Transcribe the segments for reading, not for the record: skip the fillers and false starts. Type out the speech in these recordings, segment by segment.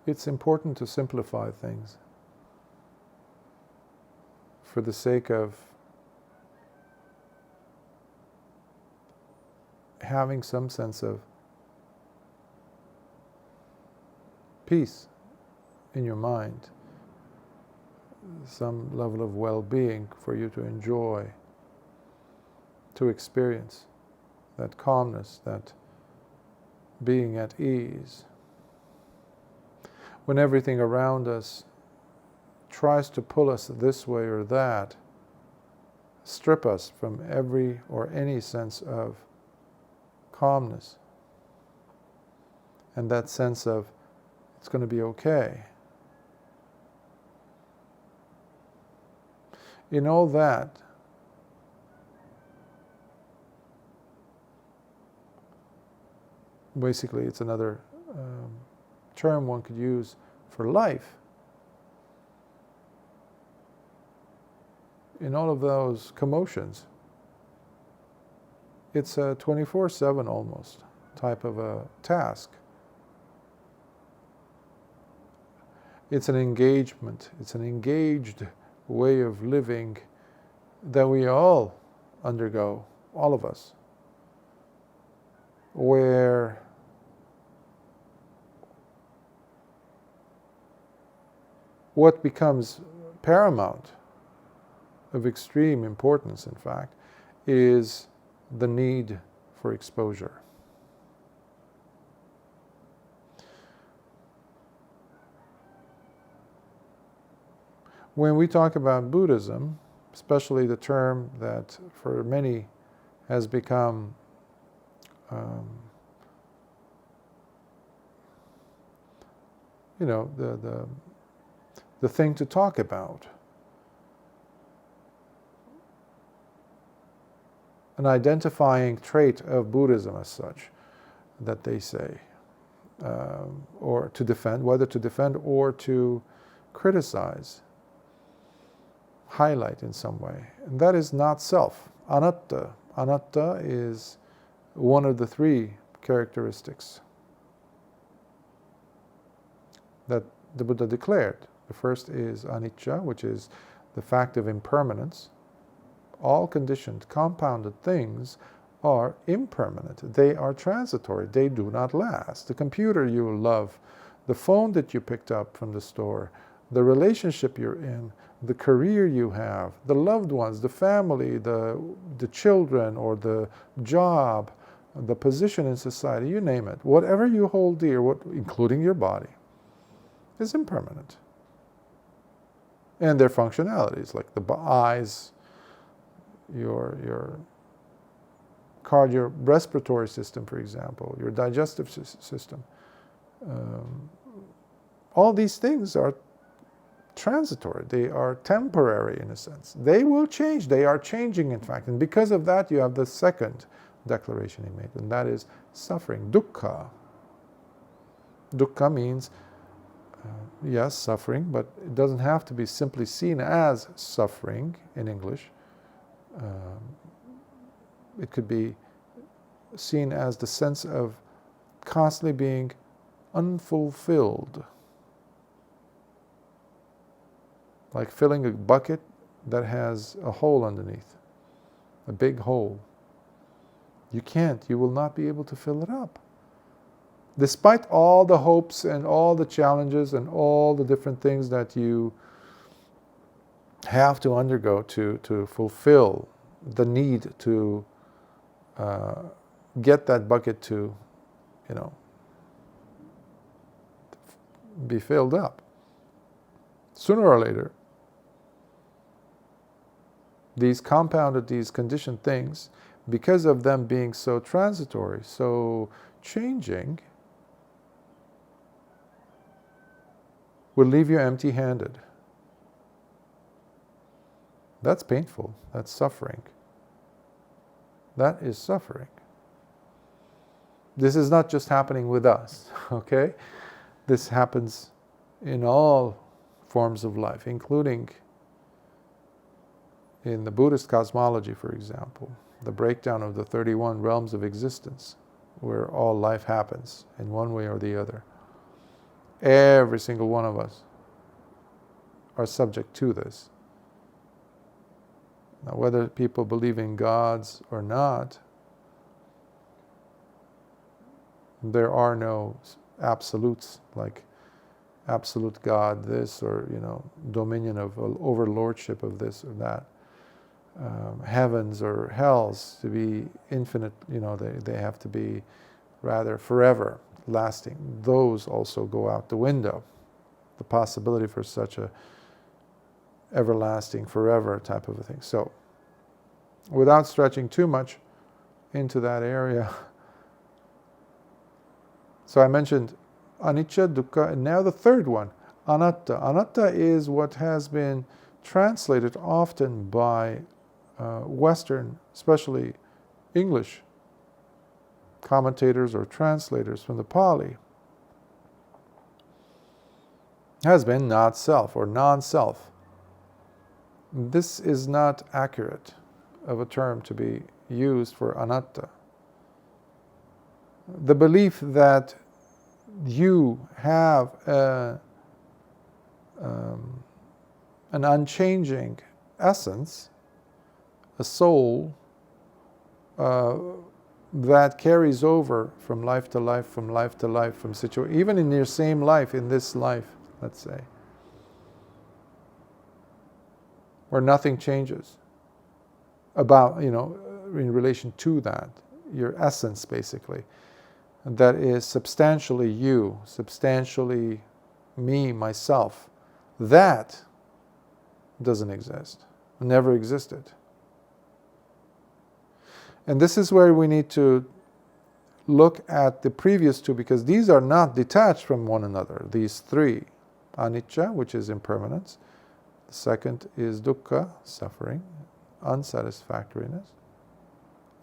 it's important to simplify things for the sake of having some sense of peace in your mind, some level of well-being for you to enjoy, to experience that calmness, that being at ease. When everything around us tries to pull us this way or that, strip us from every or any sense of calmness and that sense of it's going to be okay. In all that, basically it's another term one could use for life. In all of those commotions, it's a 24/7 almost type of a task. It's an engagement, it's an engaged way of living that we all undergo, all of us, where what becomes paramount, of extreme importance in fact, is the need for exposure. When we talk about Buddhism, especially the term that for many has become the thing to talk about, an identifying trait of Buddhism as such, that they say, or to defend, whether to defend or to criticize, highlight in some way. And that is not self. Anatta. Anatta is one of the three characteristics that the Buddha declared. The first is anicca, which is the fact of impermanence. All conditioned, compounded things are impermanent. They are transitory. They do not last. The computer you love, the phone that you picked up from the store, the relationship you're in, the career you have, the loved ones, the family, the children, or the job, the position in society, you name it. Whatever you hold dear, including your body, is impermanent. And their functionalities, like the eyes, your respiratory system, for example, your digestive system. All these things are transitory. They are temporary in a sense. They will change. They are changing, in fact. And because of that, you have the second declaration he made, and that is suffering. Dukkha. Dukkha means, yes, suffering, but it doesn't have to be simply seen as suffering in English. It could be seen as the sense of constantly being unfulfilled. Like filling a bucket that has a hole underneath, a big hole. You will not be able to fill it up. Despite all the hopes and all the challenges and all the different things that you have to undergo to fulfill the need to get that bucket to, be filled up. Sooner or later, these conditioned things, because of them being so transitory, so changing, will leave you empty-handed. That's painful. That's suffering. That is suffering. This is not just happening with us, okay? This happens in all forms of life, including in the Buddhist cosmology, for example, the breakdown of the 31 realms of existence, where all life happens in one way or the other. Every single one of us are subject to this. Now, whether people believe in gods or not, there are no absolutes, like absolute God this, or dominion of overlordship of this or that. Heavens or hells to be infinite, they have to be rather forever lasting. Those also go out the window. The possibility for such a everlasting, forever type of a thing. So, without stretching too much into that area, so I mentioned anicca, dukkha, and now the third one, anatta. Anatta is what has been translated often by Western, especially English commentators or translators from the Pali, has been not self or non-self. This is not accurate of a term to be used for anatta. The belief that you have an unchanging essence, a soul that carries over from life to life, from life to life, from situation, even in your same life, in this life, let's say, where nothing changes about, in relation to that, your essence basically, that is substantially you, substantially me, myself, that doesn't exist, never existed. And this is where we need to look at the previous two, because these are not detached from one another, these three. Anicca, which is impermanence. The second is dukkha, suffering, unsatisfactoriness.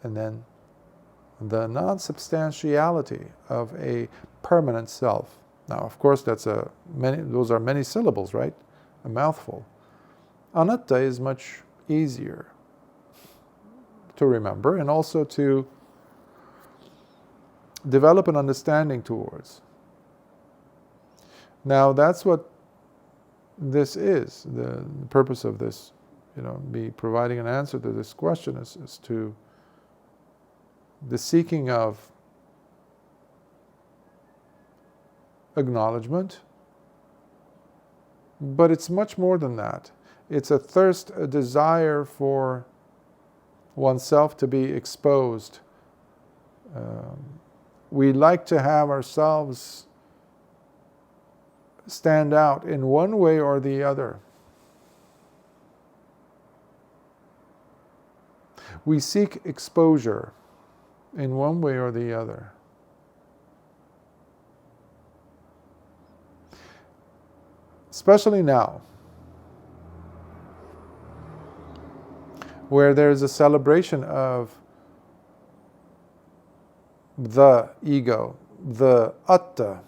And then the non-substantiality of a permanent self. Now, of course, those are many syllables, right? A mouthful. Anatta is much easier to remember and also to develop an understanding towards. Now, that's what this is. The purpose of this, me providing an answer to this question is to the seeking of acknowledgement, but it's much more than that. It's a thirst, a desire for oneself to be exposed. We like to have ourselves stand out in one way or the other. We seek exposure in one way or the other. Especially now, where there's a celebration of the ego, the atta.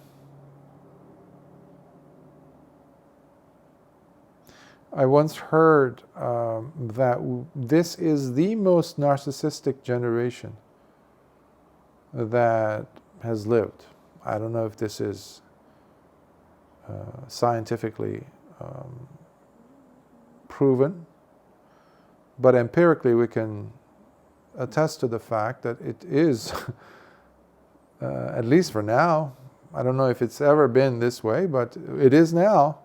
I once heard that this is the most narcissistic generation that has lived. I don't know if this is scientifically proven, but empirically we can attest to the fact that it is, at least for now. I don't know if it's ever been this way, but it is now.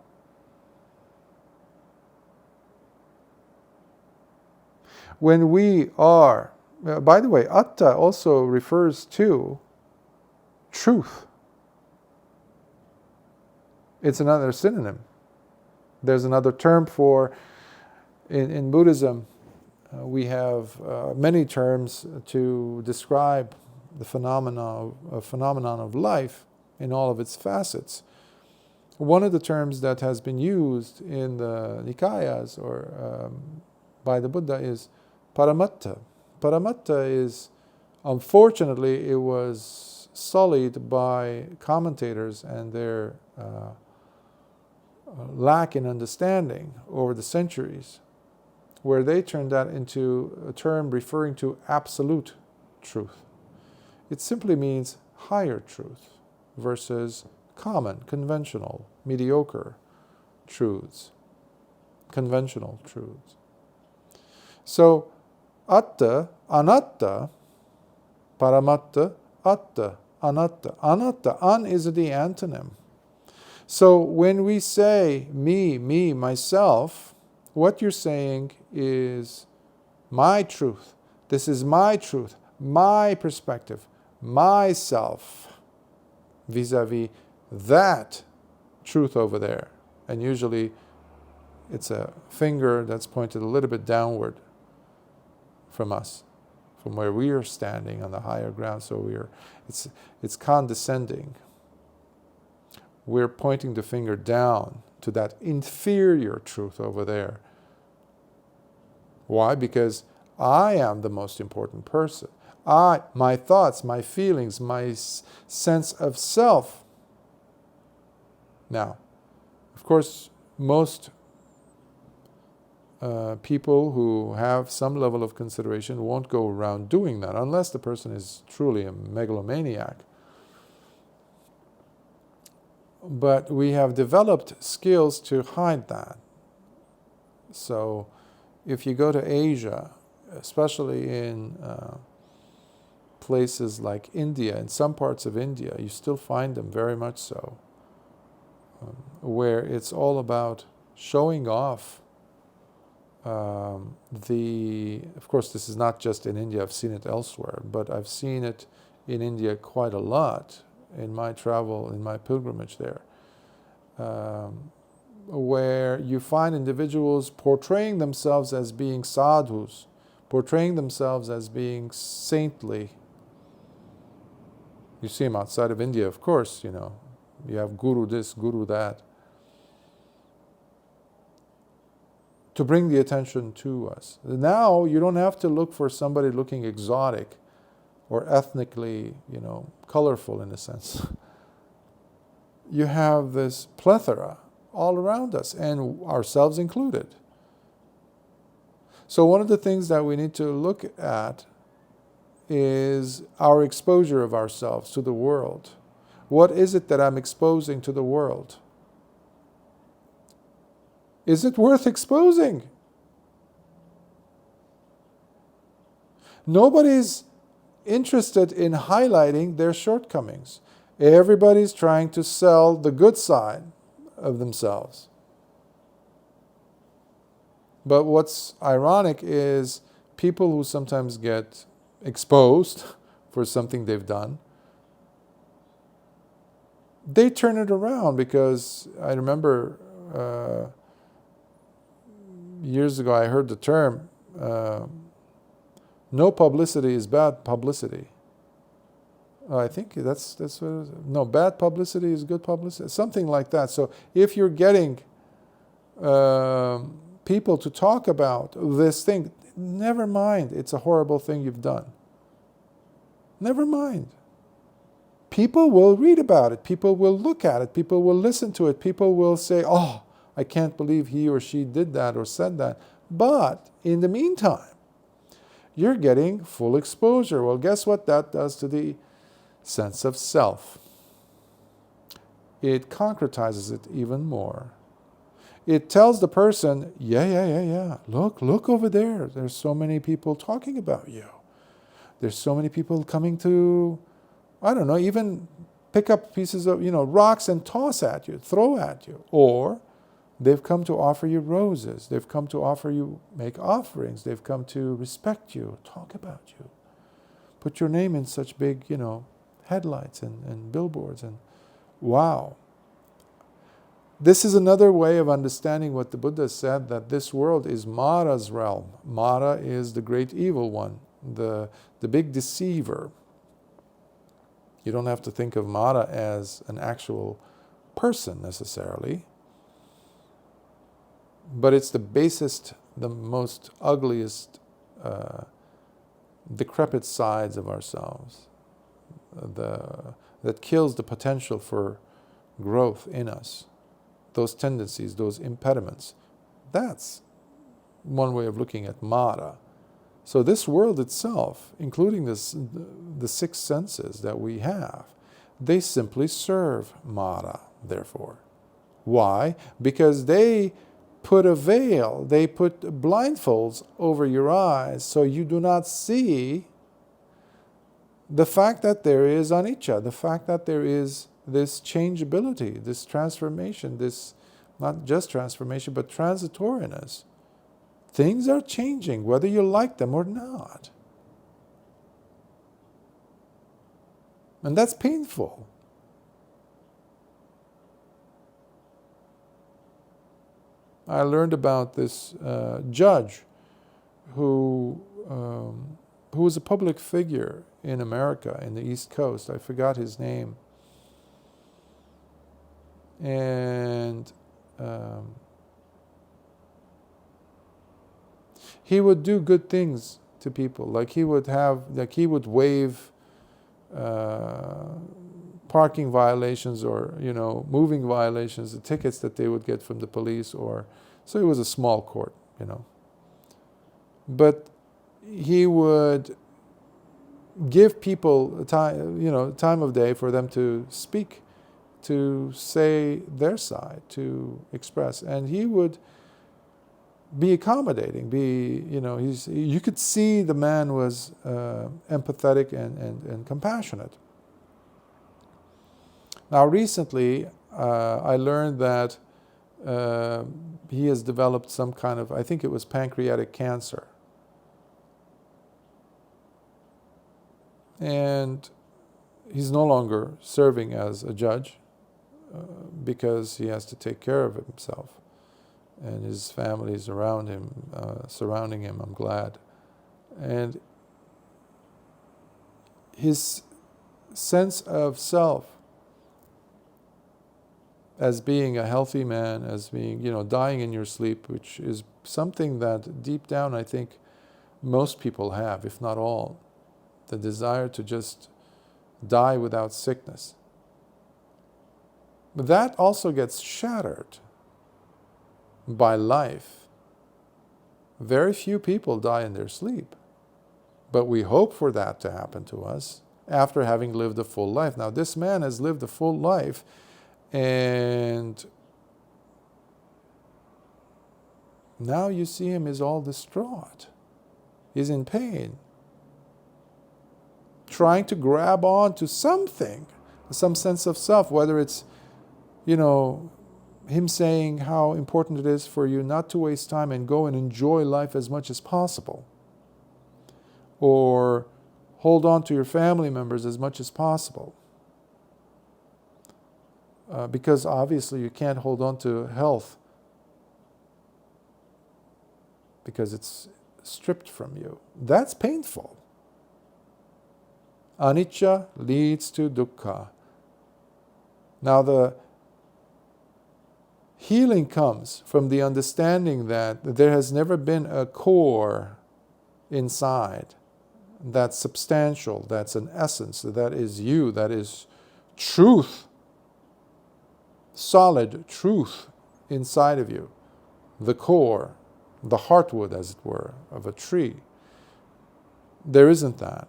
When we are, by the way, atta also refers to truth. It's another synonym. There's another term for, in Buddhism, we have many terms to describe the phenomenon of life in all of its facets. One of the terms that has been used in the Nikayas or by the Buddha is paramatta. Paramatta is, unfortunately, it was sullied by commentators and their lack in understanding over the centuries, where they turned that into a term referring to absolute truth. It simply means higher truth versus common, conventional, mediocre truths, conventional truths. So, atta, anatta, paramatta, atta, anatta. Anatta, an is the antonym. So when we say me, myself, what you're saying is my truth. This is my truth, my perspective, myself, vis-a-vis that truth over there. And usually it's a finger that's pointed a little bit downward from us, from where we are standing on the higher ground. So it's condescending. We're pointing the finger down to that inferior truth over there. Why? Because I am the most important person. My thoughts, my feelings, my sense of self. Now, of course, most people who have some level of consideration won't go around doing that unless the person is truly a megalomaniac. But we have developed skills to hide that. So if you go to Asia, especially in places like India, in some parts of India, you still find them very much so, where it's all about showing off of course, this is not just in India, I've seen it elsewhere, but I've seen it in India quite a lot in my travel, in my pilgrimage there, where you find individuals portraying themselves as being sadhus, portraying themselves as being saintly. You see them outside of India, of course, you have guru this, guru that, to bring the attention to us. Now you don't have to look for somebody looking exotic or ethnically, colorful in a sense. You have this plethora all around us, and ourselves included. So one of the things that we need to look at is our exposure of ourselves to the world. What is it that I'm exposing to the world? Is it worth exposing? Nobody's interested in highlighting their shortcomings. Everybody's trying to sell the good side of themselves. But what's ironic is people who sometimes get exposed for something they've done, they turn it around, because I remember years ago I heard the term, no publicity is bad publicity. I think that's what it is. No, bad publicity is good publicity, something like that. So if you're getting people to talk about this thing, never mind, it's a horrible thing you've done. Never mind. People will read about it, people will look at it, people will listen to it, people will say, oh, I can't believe he or she did that or said that. But in the meantime, you're getting full exposure. Well, guess what that does to the sense of self? It concretizes it even more. It tells the person, yeah, look over there. There's so many people talking about you. There's so many people coming to, I don't know, even pick up pieces of, rocks and toss at you, throw at you. Or they've come to offer you roses. They've come to offer you, make offerings. They've come to respect you, talk about you. Put your name in such big, headlights and billboards. And wow. This is another way of understanding what the Buddha said, that this world is Mara's realm. Mara is the great evil one, the big deceiver. You don't have to think of Mara as an actual person necessarily, but it's the basest, the most ugliest, decrepit sides of ourselves, that kills the potential for growth in us. Those tendencies, those impediments. That's one way of looking at Mara. So this world itself, including the six senses that we have, They simply serve Mara, therefore. Why? Because they put a veil, they put blindfolds over your eyes so you do not see the fact that there is anicca, the fact that there is this changeability, this transformation, this not just transformation, but transitoriness. Things are changing, whether you like them or not. And that's painful. I learned about this judge who was a public figure in America, in the East Coast. I forgot his name. And he would do good things to people. Like he would waive parking violations or, moving violations, the tickets that they would get from the police, so it was a small court, But he would give people time of day for them to speak, to say their side, to express. And he would be accommodating, you could see the man was empathetic and compassionate. Now recently, I learned that he has developed some kind of, I think it was pancreatic cancer. And he's no longer serving as a judge because he has to take care of himself. And his family is around him, surrounding him, I'm glad. And his sense of self as being a healthy man, as being, dying in your sleep, which is something that deep down I think most people have, if not all, the desire to just die without sickness. But that also gets shattered by life. Very few people die in their sleep, but we hope for that to happen to us after having lived a full life. Now this man has lived a full life, and now you see him is all distraught. He's in pain, trying to grab on to something, some sense of self, whether it's, him saying how important it is for you not to waste time and go and enjoy life as much as possible, or hold on to your family members as much as possible. Because obviously you can't hold on to health because it's stripped from you. That's painful. Anicca leads to dukkha. Now the healing comes from the understanding that there has never been a core inside that's substantial, that's an essence, that is you, that is truth, solid truth inside of you, the core, the heartwood, as it were, of a tree. There isn't that.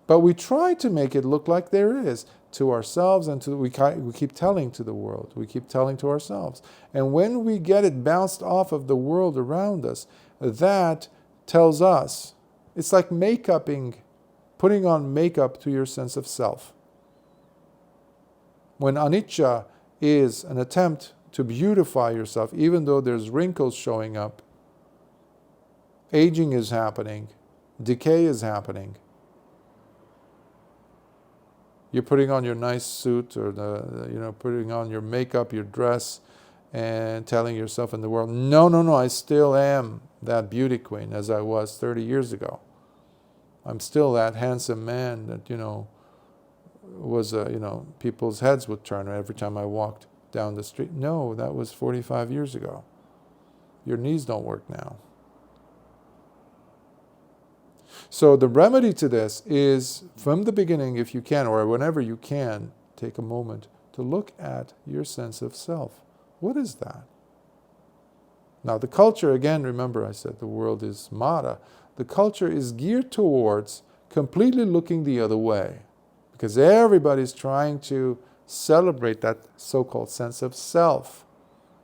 But we try to make it look like there is, to ourselves, and we keep telling to the world, we keep telling to ourselves. And when we get it bounced off of the world around us, that tells us, it's like putting on makeup to your sense of self. When anicca is an attempt to beautify yourself, even though there's wrinkles showing up, aging is happening, decay is happening. You're putting on your nice suit, or putting on your makeup, your dress, and telling yourself in the world, no, I still am that beauty queen as I was 30 years ago. I'm still that handsome man that, was, people's heads would turn every time I walked down the street. No, that was 45 years ago. Your knees don't work now. So the remedy to this is, from the beginning, if you can, or whenever you can, take a moment to look at your sense of self. What is that? Now the culture, again, remember I said the world is Mara. The culture is geared towards completely looking the other way. Because everybody's trying to celebrate that so-called sense of self,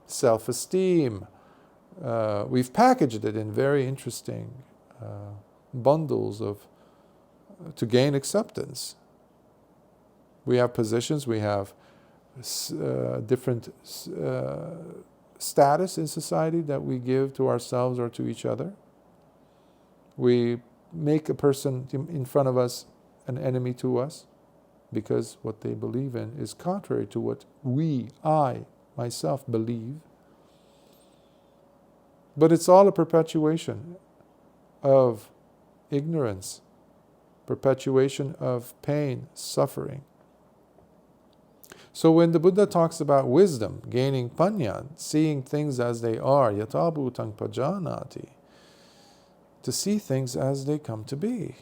self-esteem. We've packaged it in very interesting bundles to gain acceptance. We have positions, we have different status in society that we give to ourselves or to each other. We make a person in front of us an enemy to us because what they believe in is contrary to what I, myself, believe. But it's all a perpetuation of ignorance, perpetuation of pain, suffering. So when the Buddha talks about wisdom, gaining panya, seeing things as they are, yata bhutang pajanati, to see things as they come to be.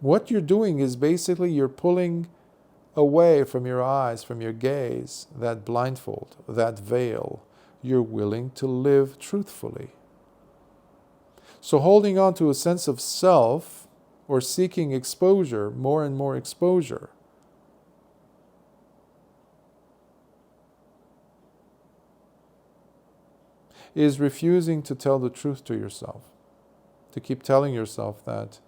What you're doing is basically you're pulling away from your eyes, from your gaze, that blindfold, that veil. You're willing to live truthfully. So holding on to a sense of self or seeking exposure, more and more exposure, is refusing to tell the truth to yourself, to keep telling yourself that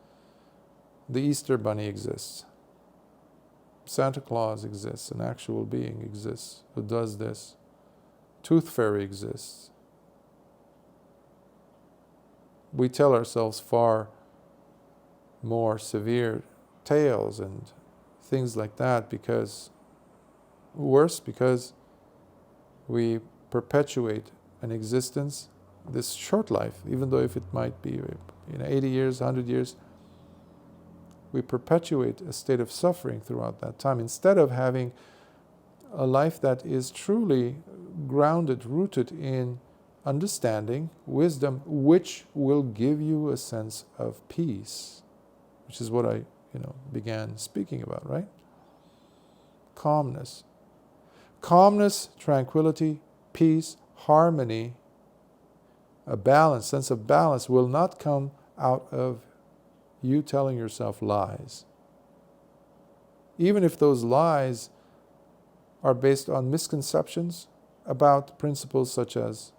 the Easter Bunny exists, Santa Claus exists, an actual being exists who does this, Tooth Fairy exists. We tell ourselves far more severe tales and things like that because we perpetuate an existence, this short life, even though if it might be 80 years, 100 years, we perpetuate a state of suffering throughout that time instead of having a life that is truly grounded, rooted in understanding, wisdom, which will give you a sense of peace, which is what I began speaking about, right? Calmness. Calmness, tranquility, peace, harmony, a balance, sense of balance will not come out of you telling yourself lies. Even if those lies are based on misconceptions about principles such as,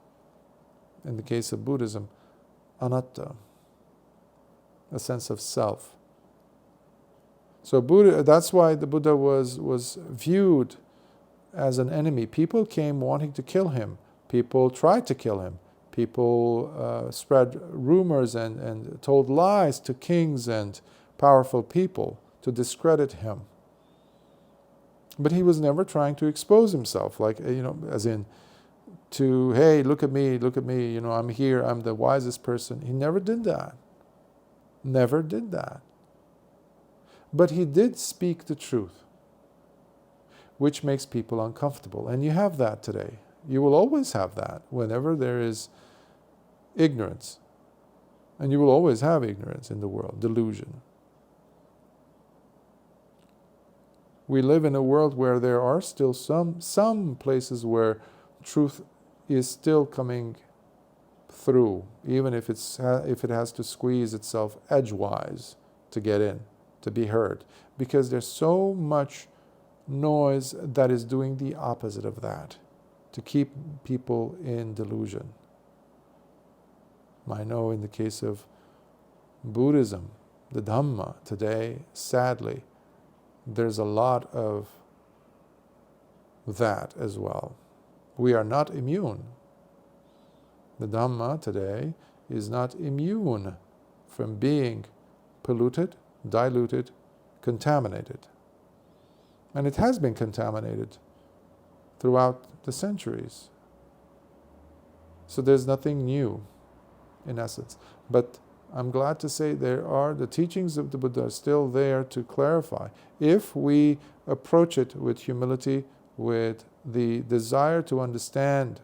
in the case of Buddhism, anatta, a sense of self. So that's why the Buddha was viewed as an enemy. People came wanting to kill him. People tried to kill him. People spread rumors and told lies to kings and powerful people to discredit him. But he was never trying to expose himself, as in to, hey, look at me, I'm here, I'm the wisest person. He never did that. Never did that. But he did speak the truth, which makes people uncomfortable. And you have that today. You will always have that whenever there is ignorance. And you will always have ignorance in the world, delusion. We live in a world where there are still some places where truth is still coming through, even if it has to squeeze itself edgewise to get in, to be heard. Because there's so much noise that is doing the opposite of that, to keep people in delusion. I know in the case of Buddhism, the Dhamma today, sadly, there's a lot of that as well. We are not immune. The Dhamma today is not immune from being polluted, diluted, contaminated. And it has been contaminated throughout the centuries. So there's nothing new, in essence. But I'm glad to say the teachings of the Buddha are still there to clarify. If we approach it with humility, with the desire to understand,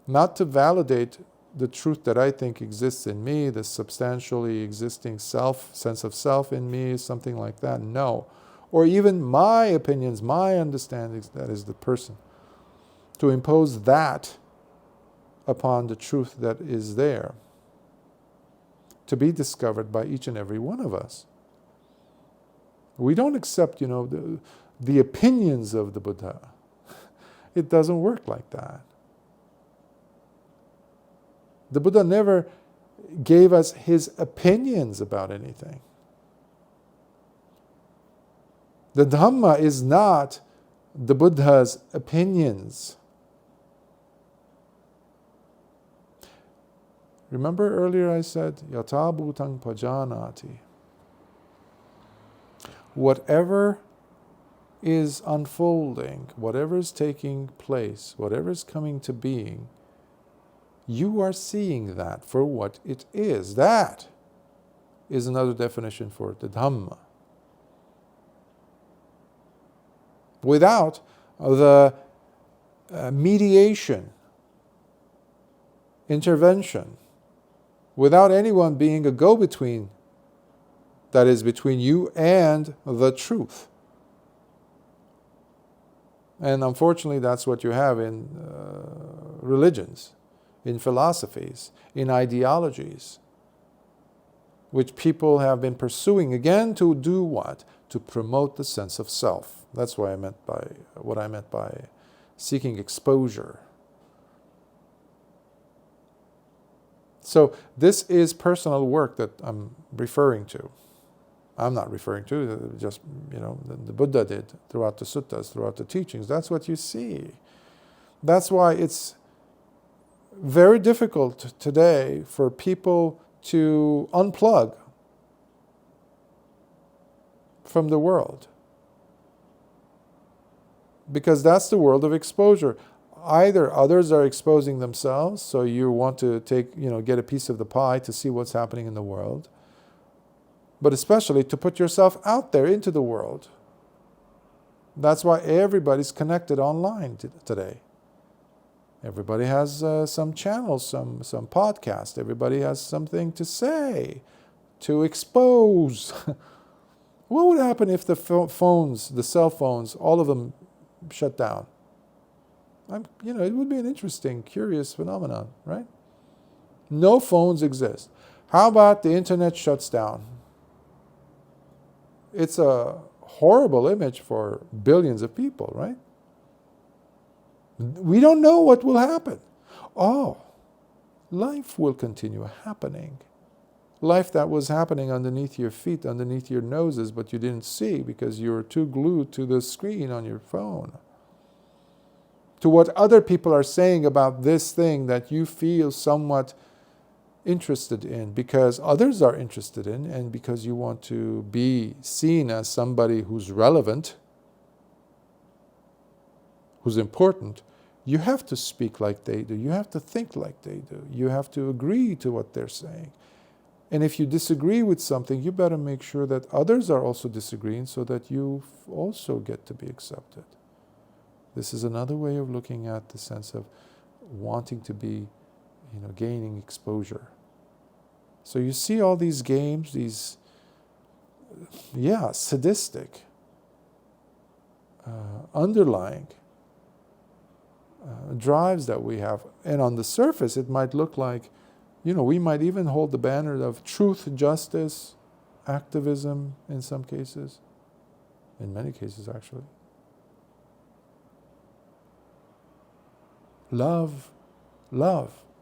not to validate the truth that I think exists in me, the substantially existing sense of self in me, something like that, no. Or even my opinions, my understandings, that is the person. To impose that upon the truth that is there, to be discovered by each and every one of us. We don't accept, the opinions of the Buddha. It doesn't work like that. The Buddha never gave us his opinions about anything. The Dhamma is not the Buddha's opinions. Remember earlier I said, Yata bhutang pajanati. Whatever is unfolding, whatever is taking place, whatever is coming to being, you are seeing that for what it is. That is another definition for the Dhamma. Without the mediation, intervention, without anyone being a go-between, that is between you and the truth. And unfortunately that's what you have in religions, in philosophies, in ideologies, which people have been pursuing again to do what? To promote the sense of self. That's what I meant by seeking exposure. So this is personal work that I'm referring to. I'm not referring to, just, the Buddha did throughout the suttas, throughout the teachings. That's what you see. That's why it's very difficult today for people to unplug from the world. Because that's the world of exposure. Either others are exposing themselves, so you want to get a piece of the pie to see what's happening in the world, but especially to put yourself out there into the world. That's why everybody's connected online today. Everybody has some channels, some podcast. Everybody has something to say, to expose. What would happen if the phones, the cell phones, all of them shut down? It would be an interesting, curious phenomenon, right? No phones exist. How about the internet shuts down? It's a horrible image for billions of people, right? We don't know what will happen. Oh, life will continue happening. Life that was happening underneath your feet, underneath your noses, but you didn't see because you were too glued to the screen on your phone. To what other people are saying about this thing that you feel somewhat interested in because others are interested in, and because you want to be seen as somebody who's relevant, who's important, you have to speak like they do. You have to think like they do. You have to agree to what they're saying. And if you disagree with something, you better make sure that others are also disagreeing so that you also get to be accepted. This is another way of looking at the sense of wanting to be, gaining exposure. So you see all these games, these, sadistic, underlying drives that we have. And on the surface, it might look like, we might even hold the banner of truth, justice, activism in some cases. In many cases, actually. Love.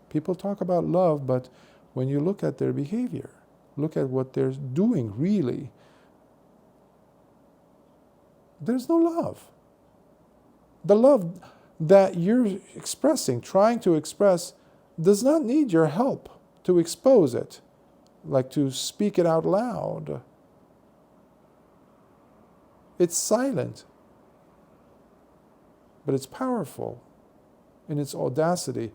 People talk about love, but when you look at their behavior, look at what they're doing really, there's no love. The love that you're expressing, trying to express, does not need your help to expose it, like to speak it out loud. It's silent, but it's powerful in its audacity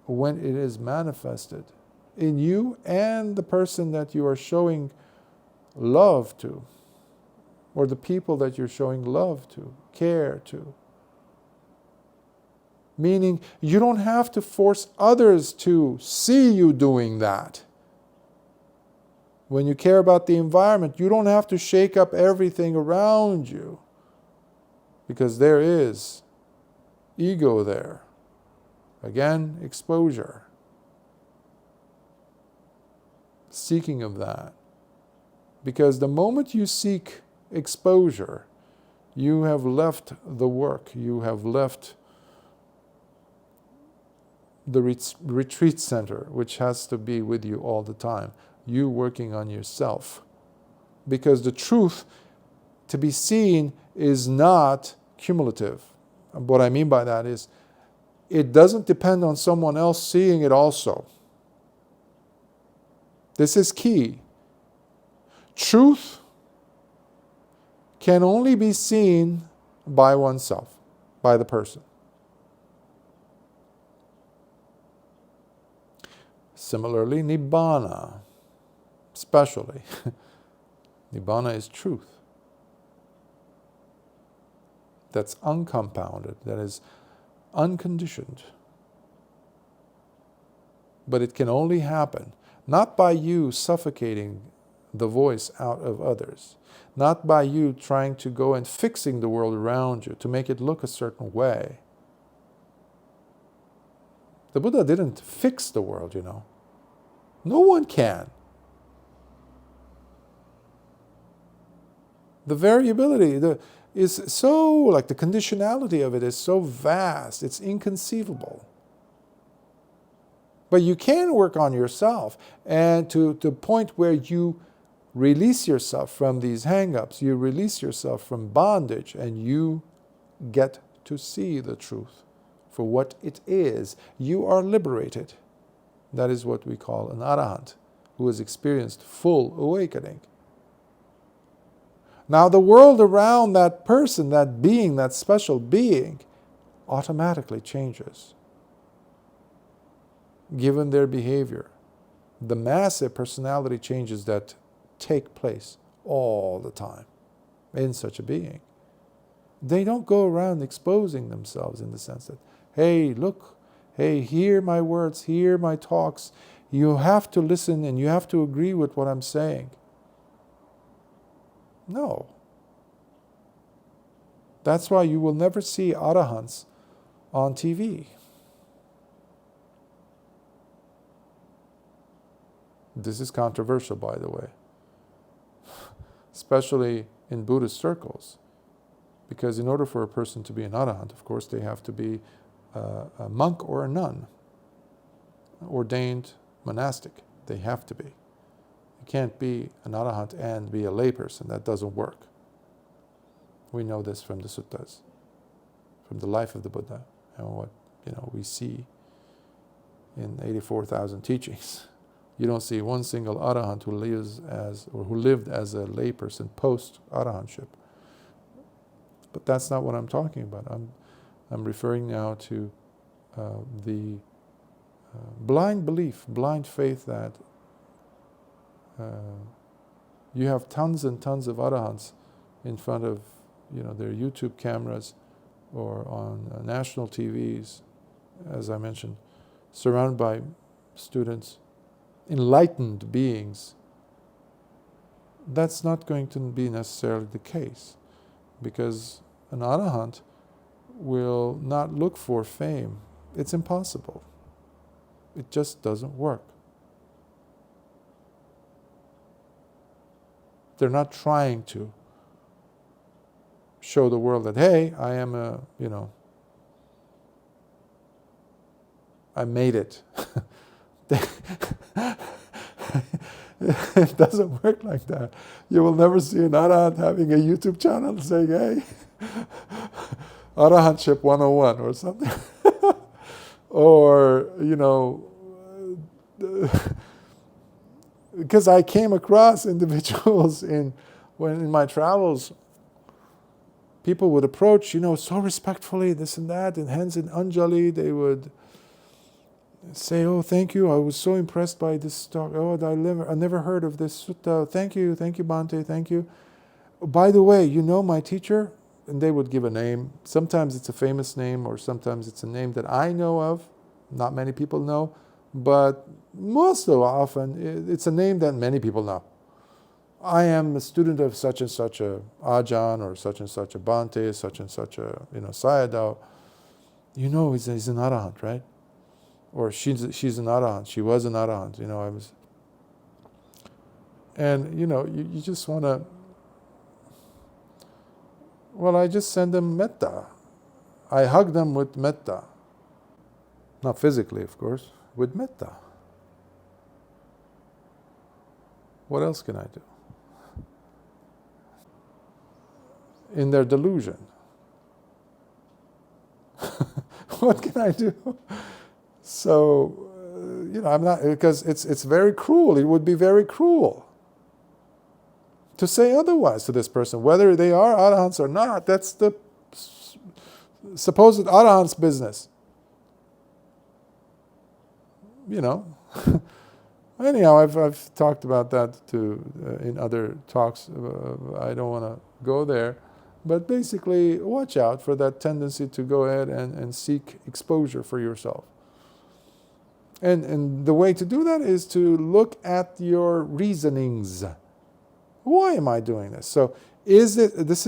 when it is manifested in you and the person that you are showing love to, or the people that you're showing love to, care to. Meaning, you don't have to force others to see you doing that. When you care about the environment, you don't have to shake up everything around you, because there is ego there. Again, exposure. Seeking of that. Because the moment you seek exposure. You have left the work. You have left the retreat center, which has to be with you all the time. You working on yourself. Because the truth to be seen is not cumulative. And what I mean by that is, it doesn't depend on someone else seeing it also. This is key. Truth can only be seen by oneself, by the person. Similarly, Nibbana, especially. Nibbana is truth. That's uncompounded, that is unconditioned. But it can only happen not by you suffocating the voice out of others, not by you trying to go and fixing the world around you to make it look a certain way. The Buddha didn't fix the world, you know. No one can. The variability is so, like the conditionality of it is so vast, it's inconceivable. But you can work on yourself, and to the point where you release yourself from these hang-ups, you release yourself from bondage, and you get to see the truth for what it is. You are liberated. That is what we call an arahant, who has experienced full awakening. Now the world around that person, that being, that special being, automatically changes, given their behavior. The massive personality changes that take place all the time in such a being. They don't go around exposing themselves in the sense that, hey, look, hey, hear my words, hear my talks. You have to listen and you have to agree with what I'm saying. No. That's why you will never see arahants on TV. This is controversial, by the way, especially in Buddhist circles, because in order for a person to be an arahant, of course, they have to be a monk or a nun, ordained monastic. They have to be. You can't be an arahant and be a layperson. That doesn't work. We know this from the suttas, from the life of the Buddha, and what we see in 84,000 teachings. You don't see one single arahant who lives as, or who lived as a layperson post arahantship. But that's not what I'm talking about. I'm referring now to the blind belief, blind faith that you have tons and tons of arahants in front of their YouTube cameras or on national TVs, as I mentioned, surrounded by students, enlightened beings. That's not going to be necessarily the case, because an arahant will not look for fame. It's impossible. It just doesn't work. They're not trying to show the world that, hey, I am I made it. It doesn't work like that. You will never see an arahant having a YouTube channel saying, hey, Arahantship 101 or something. Or, because I came across individuals in my travels, people would approach, so respectfully, this and that, and hands in anjali, they would say, oh, thank you, I was so impressed by this talk. Oh, I never heard of this sutta. Thank you, Bhante, thank you. By the way, my teacher? And they would give a name. Sometimes it's a famous name, or sometimes it's a name that I know of. Not many people know, but most often it's a name that many people know. I am a student of such and such a Ajahn, or such and such a Bhante, such and such a Sayadaw. He's an arahant, right? Or she's an arahant. She was an arahant. And you just want to Well, I just send them metta. I hug them with metta. Not physically, of course, with metta. What else can I do? In their delusion. What can I do? So, I'm not, because it's very cruel. It would be very cruel to say otherwise to this person, whether they are arahants or not. That's the supposed arahant's business. Anyhow, I've talked about that too in other talks. I don't want to go there. But basically, watch out for that tendency to go ahead and seek exposure for yourself. And the way to do that is to look at your reasonings. Why am I doing this? So this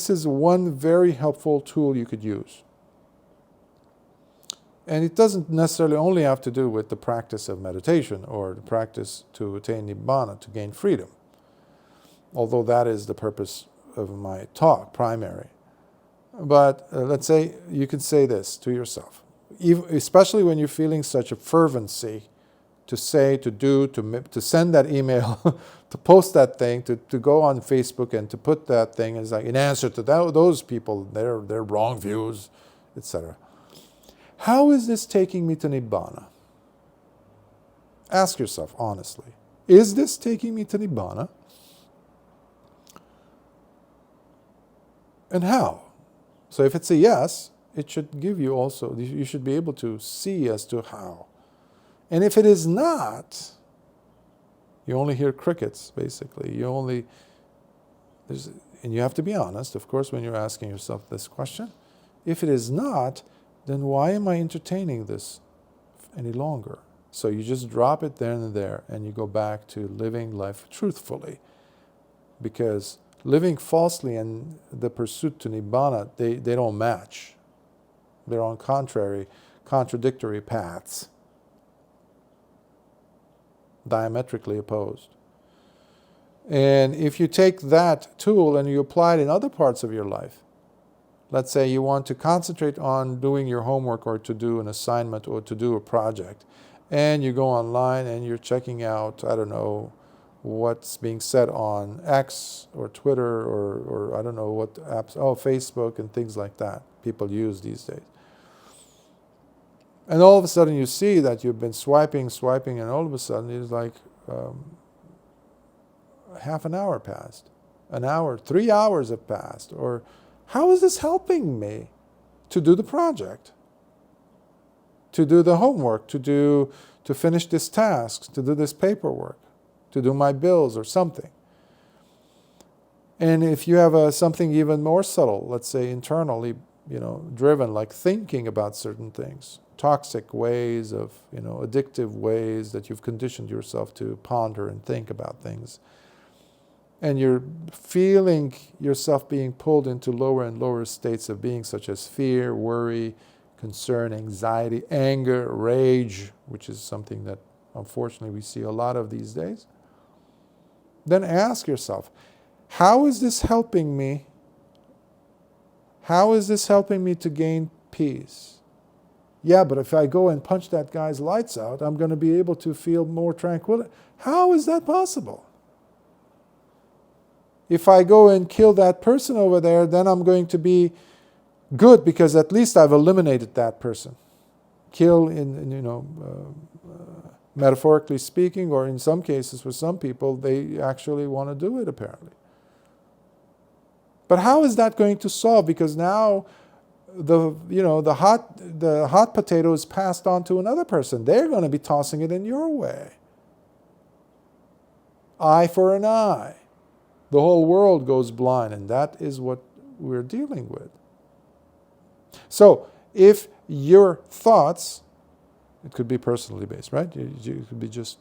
is one very helpful tool you could use. And it doesn't necessarily only have to do with the practice of meditation or the practice to attain nibbana, to gain freedom. Although that is the purpose of my talk, primary. But let's say you can say this to yourself, especially when you're feeling such a fervency to say, to do, to send that email, to post that thing, to go on Facebook and to put that thing as like in answer to those people, their wrong views, etc. How is this taking me to Nibbana? Ask yourself honestly, is this taking me to Nibbana? And how? So if it's a yes, it should give you also, you should be able to see as to how. And if it is not, you only hear crickets, basically. And you have to be honest, of course, when you're asking yourself this question. If it is not, then why am I entertaining this any longer? So you just drop it there and there, and you go back to living life truthfully. Because living falsely and the pursuit to Nibbana, they don't match. They're on contradictory paths. Diametrically opposed. And if you take that tool and you apply it in other parts of your life, let's say you want to concentrate on doing your homework or to do an assignment or to do a project, and you go online and you're checking out, I don't know, what's being said on X or Twitter or I don't know what apps, Facebook and things like that people use these days. And all of a sudden you see that you've been swiping, and all of a sudden it's like half an hour passed, an hour, 3 hours have passed. Or how is this helping me to do the project, to do the homework, to finish this task, to do this paperwork, to do my bills or something? And if you have something even more subtle, let's say internally, driven, like thinking about certain things, toxic ways of, addictive ways that you've conditioned yourself to ponder and think about things. And you're feeling yourself being pulled into lower and lower states of being, such as fear, worry, concern, anxiety, anger, rage, which is something that unfortunately we see a lot of these days. Then ask yourself, how is this helping me? How is this helping me to gain peace? Yeah, but if I go and punch that guy's lights out, I'm going to be able to feel more tranquility. How is that possible? If I go and kill that person over there, then I'm going to be good because at least I've eliminated that person. Kill metaphorically speaking, or in some cases for some people, they actually want to do it apparently. But how is that going to solve? Because now the hot potato is passed on to another person. They're going to be tossing it in your way. Eye for an eye. The whole world goes blind, and that is what we're dealing with. So, if your thoughts, it could be personally based, right? You could be just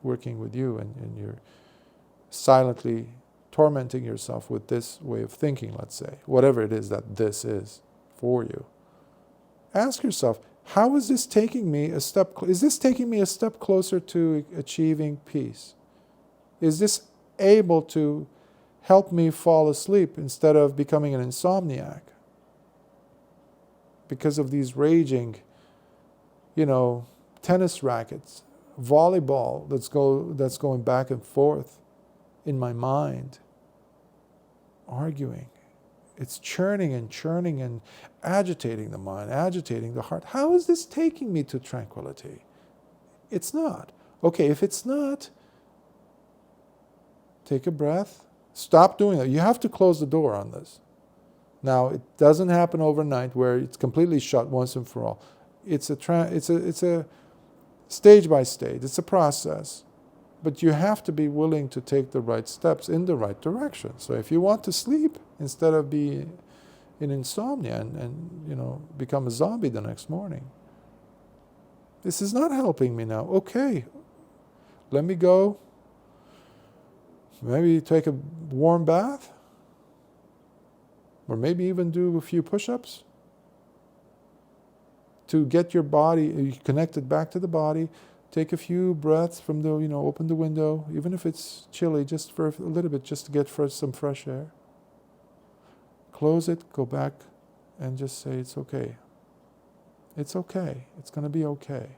working with you, and you're silently tormenting yourself with this way of thinking, let's say, whatever it is that this is for you. Ask yourself, how is this taking me a step? Is this taking me a step closer to achieving peace? Is this able to help me fall asleep instead of becoming an insomniac because of these raging, tennis rackets, volleyball that's going back and forth in my mind, arguing. It's churning and agitating the mind, agitating the heart. How is this taking me to tranquility? It's not. Okay, if it's not, take a breath. Stop doing that. You have to close the door on this. Now, it doesn't happen overnight where it's completely shut once and for all. It's a stage by stage. It's a process. But you have to be willing to take the right steps in the right direction. So if you want to sleep instead of be in insomnia and become a zombie the next morning, this is not helping me now. Okay, let me go. Maybe take a warm bath. Or maybe even do a few push-ups to get your body connected back to the body. Take a few breaths from the, open the window, even if it's chilly, just for a little bit, just to get some fresh air. Close it, go back, and just say, it's okay. It's okay. It's going to be okay.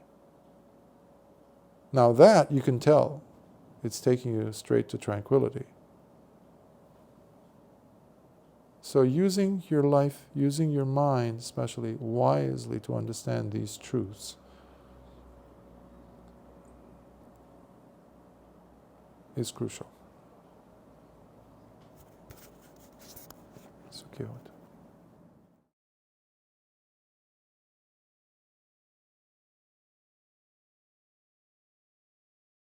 Now that, you can tell, it's taking you straight to tranquility. So using your life, using your mind, especially wisely to understand these truths, is crucial. Sukhiyot.